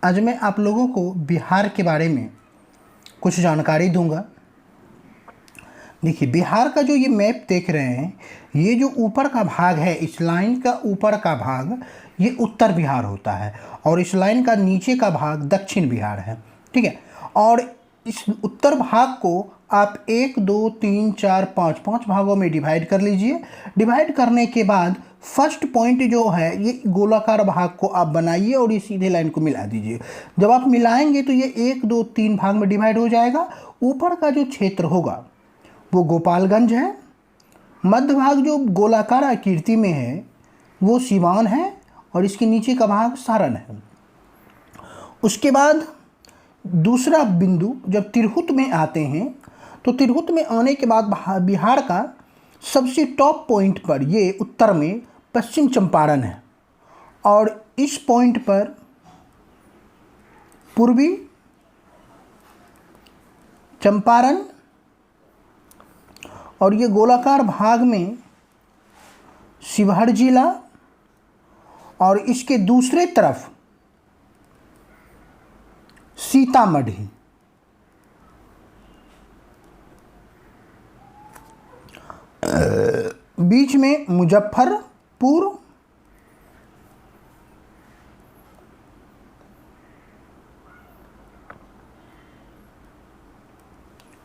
आज मैं आप लोगों को बिहार के बारे में कुछ जानकारी दूंगा। देखिए, बिहार का जो ये मैप देख रहे हैं, ये जो ऊपर का भाग है, इस लाइन का ऊपर का भाग ये उत्तर बिहार होता है और इस लाइन का नीचे का भाग दक्षिण बिहार है। ठीक है, और इस उत्तर भाग को आप 1 2 3 4 5 5 भागों में डिवाइड कर लीजिए। डिवाइड करने के बाद फर्स्ट पॉइंट जो है ये गोलाकार भाग को आप बनाइए और ये सीधे लाइन को मिला दीजिए। जब आप मिलाएंगे तो ये 1 2 3 भाग में डिवाइड हो जाएगा। ऊपर का जो क्षेत्र होगा वो गोपालगंज है, मध्य भाग जो गोलाकार आकृति में है वो सिवान है और इसके नीचे का भाग सारण है। उसके बाद दूसरा बिंदु जब तिरहुत में आते हैं तो तिरहुत में आने के बाद बिहार का सबसे टॉप पॉइंट पर ये उत्तर में पश्चिम चंपारण है और इस पॉइंट पर पूर्वी चंपारण और ये गोलाकार भाग में शिवहर जिला और इसके दूसरे तरफ सीतामढ़ी। बीच में मुजफ्फरपुर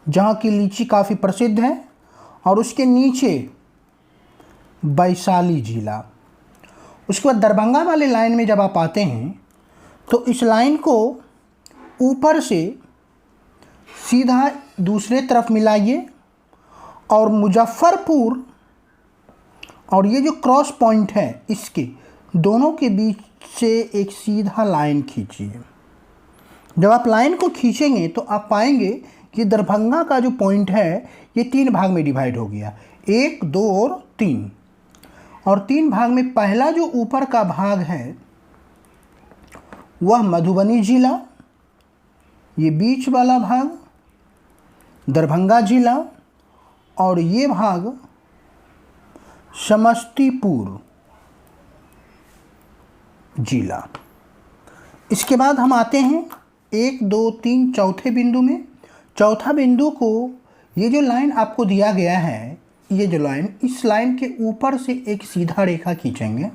जहाँ की लीची काफ़ी प्रसिद्ध है और उसके नीचे वैशाली जिला। उसके बाद दरभंगा वाले लाइन में जब आप आते हैं तो इस लाइन को ऊपर से सीधा दूसरे तरफ मिलाइए और मुजफ्फरपुर और ये जो क्रॉस पॉइंट है इसके दोनों के बीच से एक सीधा लाइन खींचिए। जब आप लाइन को खींचेंगे तो आप पाएंगे कि दरभंगा का जो पॉइंट है ये 3 भाग में डिवाइड हो गया, 1 2 और 3। और 3 भाग में पहला जो ऊपर का भाग है वह मधुबनी जिला, ये बीच वाला भाग दरभंगा जिला और ये भाग समस्तीपुर जिला। इसके बाद हम आते हैं 1 2 3 चौथे बिंदु में। चौथा बिंदु को ये जो लाइन आपको दिया गया है, ये जो लाइन, इस लाइन के ऊपर से एक सीधा रेखा खींचेंगे।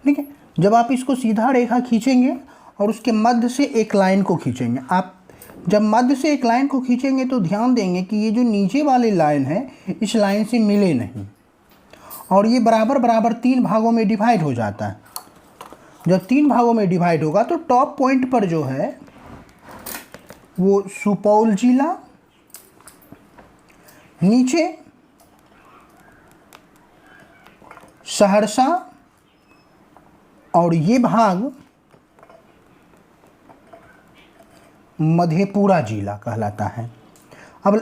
ठीक है, जब आप इसको सीधा रेखा खींचेंगे और उसके मध्य से एक लाइन को खींचेंगे, आप जब मध्य से एक लाइन को खींचेंगे तो ध्यान देंगे कि ये जो नीचे वाली लाइन है इस लाइन से मिले नहीं और ये बराबर बराबर 3 भागों में डिवाइड हो जाता है। जब 3 भागों में डिवाइड होगा तो टॉप पॉइंट पर जो है वो सुपौल जिला, नीचे सहरसा और ये भाग मधेपुरा जिला कहलाता है। अब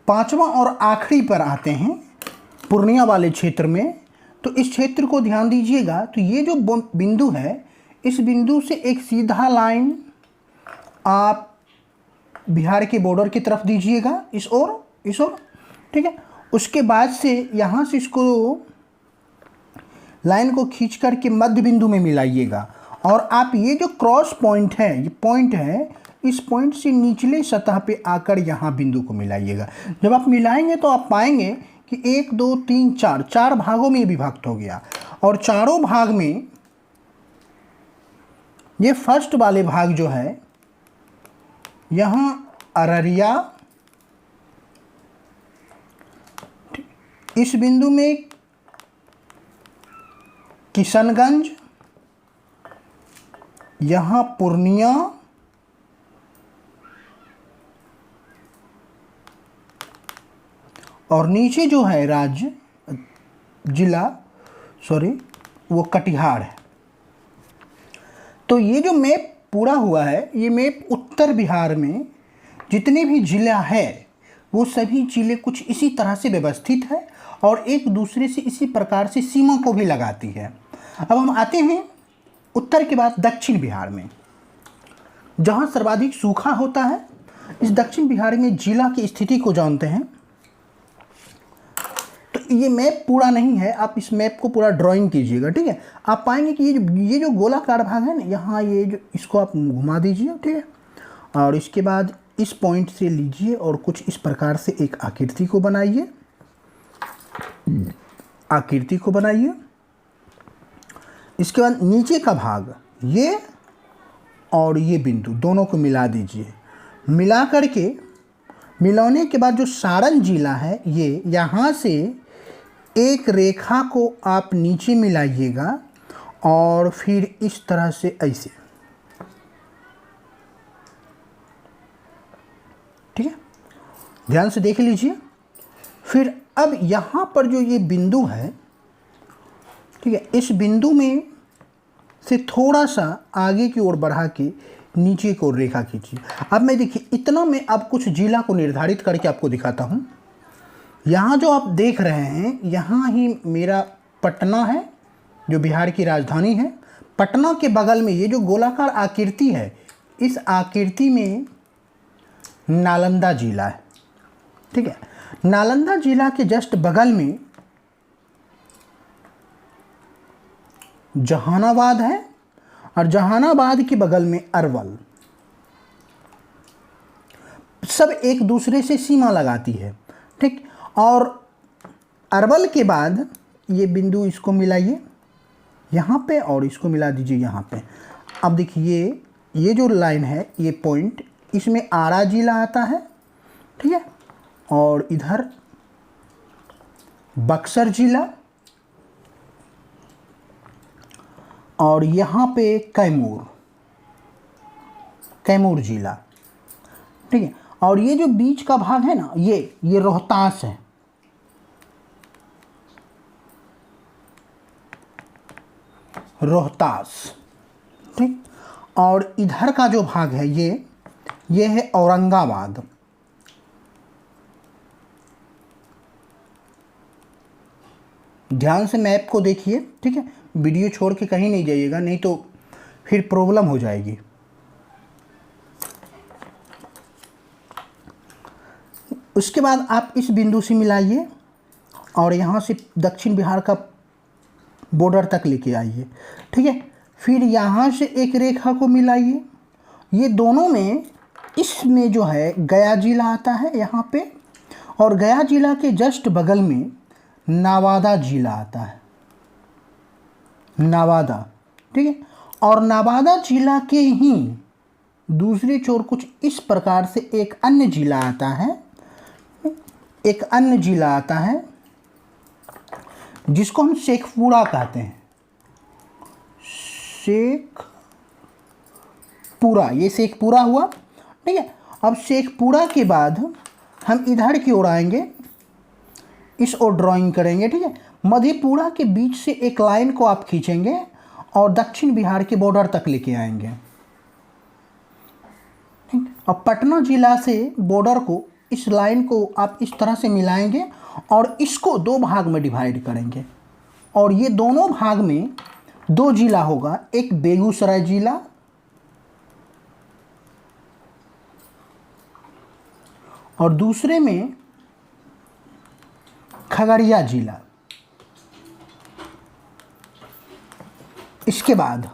5वां और आखिरी पर आते हैं पूर्णिया वाले क्षेत्र में। तो इस क्षेत्र को ध्यान दीजिएगा, तो ये जो बिंदु है इस बिंदु से एक सीधा लाइन आप बिहार के बॉर्डर की तरफ दीजिएगा, इस ओर। ठीक है, उसके बाद से यहाँ से इसको लाइन को खींच कर के मध्य बिंदु में मिलाइएगा और आप ये जो क्रॉस पॉइंट है, ये पॉइंट है, इस पॉइंट से निचले सतह पे आकर यहाँ बिंदु को मिलाइएगा। जब आप मिलाएंगे तो आप पाएंगे कि 1 2 3 4 भागों में विभक्त हो गया और चारों भाग में ये फर्स्ट वाले भाग जो है यहाँ अररिया, इस बिंदु में किशनगंज, यहाँ पूर्णिया और नीचे जो है राज्य वो कटिहार है। तो ये जो मैप पूरा हुआ है, ये मैप उत्तर बिहार में जितने भी जिला है वो सभी जिले कुछ इसी तरह से व्यवस्थित है और एक दूसरे से इसी प्रकार से सीमा को भी लगाती है। अब हम आते हैं उत्तर के बाद दक्षिण बिहार में, जहाँ सर्वाधिक सूखा होता है। इस दक्षिण बिहार में जिला की स्थिति को जानते हैं। तो ये मैप पूरा नहीं है, आप इस मैप को पूरा ड्राइंग कीजिएगा, ठीक है। आप पाएंगे कि ये जो गोलाकार भाग है ना, यहाँ ये जो इसको आप घुमा दीजिए, ठीक है। और इसके बाद इस पॉइंट से लीजिए और कुछ इस प्रकार से एक आकृति को बनाइए, आकृति को बनाइए। इसके बाद नीचे का भाग ये और ये बिंदु दोनों को मिला दीजिए। मिला करके मिलाने के बाद जो सारन जिला है, ये यहाँ से एक रेखा को आप नीचे मिलाइएगा और फिर इस तरह से ऐसे, ठीक है। ध्यान से देख लीजिए। फिर अब यहाँ पर जो ये बिंदु है, ठीक है, इस बिंदु में से थोड़ा सा आगे की ओर बढ़ा के नीचे की ओर रेखा खींचिए। अब मैं देखिए इतना मैं अब कुछ जिला को निर्धारित करके आपको दिखाता हूँ। यहाँ जो आप देख रहे हैं, यहाँ ही मेरा पटना है जो बिहार की राजधानी है। पटना के बगल में ये जो गोलाकार आकृति है, इस आकृति में नालंदा जिला है, ठीक है। नालंदा जिला के जस्ट बगल में जहानाबाद है और जहानाबाद के बगल में अरवल, सब एक दूसरे से सीमा लगाती है, ठीक। और अरवल के बाद ये बिंदु इसको मिलाइए यहाँ पे और इसको मिला दीजिए यहाँ पे। अब देखिए ये जो लाइन है, ये पॉइंट, इसमें आरा जिला आता है, ठीक है। और इधर बक्सर जिला और यहाँ पे कैमूर जिला, ठीक है। और ये जो बीच का भाग है ना, ये रोहतास है, रोहतास, ठीक। और इधर का जो भाग है ये है औरंगाबाद। ध्यान से मैप को देखिए, ठीक है। वीडियो छोड़ के कहीं नहीं जाइएगा, नहीं तो फिर प्रॉब्लम हो जाएगी। उसके बाद आप इस बिंदु से मिलाइए और यहाँ से दक्षिण बिहार का बॉर्डर तक लेके आइए, ठीक है। फिर यहाँ से एक रेखा को मिलाइए। ये दोनों में, इसमें जो है गया जिला आता है यहाँ पे, और गया जिला के जस्ट बगल में नवादा जिला आता है, नवादा, ठीक है। और नवादा जिला के ही दूसरी छोर कुछ इस प्रकार से एक अन्य जिला आता है, एक अन्य जिला आता है जिसको हम शेखपुरा कहते हैं, शेखपुरा, ये शेखपुरा हुआ, ठीक है। अब शेखपुरा के बाद हम इधर की ओर आएंगे, इस ओर ड्राइंग करेंगे, ठीक है। मधेपुरा के बीच से एक लाइन को आप खींचेंगे और दक्षिण बिहार के बॉर्डर तक लेके आएंगे, ठीक। अब पटना जिला से बॉर्डर को, इस लाइन को आप इस तरह से मिलाएंगे और इसको दो भाग में डिवाइड करेंगे, और ये दोनों भाग में दो जिला होगा, एक बेगूसराय जिला और दूसरे में खगड़िया जिला। इसके बाद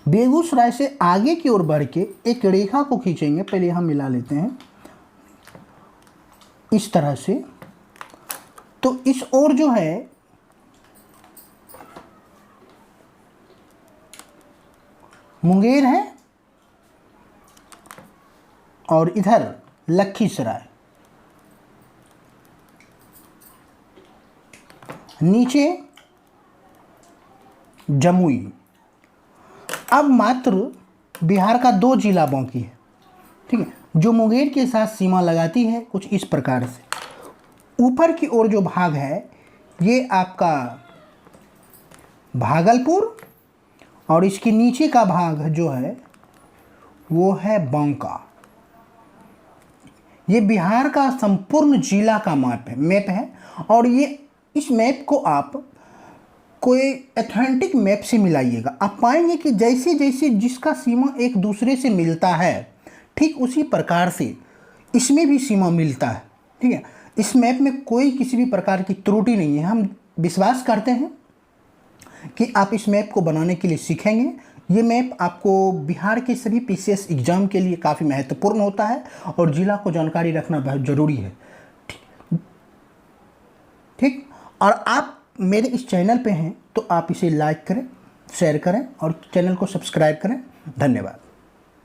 बेगूसराय से आगे की ओर बढ़ के एक रेखा को खींचेंगे, पहले हम मिला लेते हैं इस तरह से। तो इस ओर जो है मुंगेर है और इधर लखीसराय, नीचे जमुई। अब मात्र बिहार का दो जिला बाकी है, ठीक है, जो मुंगेर के साथ सीमा लगाती है कुछ इस प्रकार से। ऊपर की ओर जो भाग है ये आपका भागलपुर और इसके नीचे का भाग जो है वो है बांका। ये बिहार का संपूर्ण जिला का मैप है और ये इस मैप को आप कोई ऑथेंटिक मैप से मिलाइएगा। आप पाएंगे कि जैसे जैसे जिसका सीमा एक दूसरे से मिलता है, ठीक उसी प्रकार से इसमें भी सीमा मिलता है, ठीक है। इस मैप में कोई किसी भी प्रकार की त्रुटि नहीं है। हम विश्वास करते हैं कि आप इस मैप को बनाने के लिए सीखेंगे। ये मैप आपको बिहार के सभी पीसीएस एग्जाम के लिए काफ़ी महत्वपूर्ण होता है और जिला को जानकारी रखना बहुत ज़रूरी है। ठीक, और आप मेरे इस चैनल पे हैं तो आप इसे लाइक करें, शेयर करें और चैनल को सब्सक्राइब करें। धन्यवाद।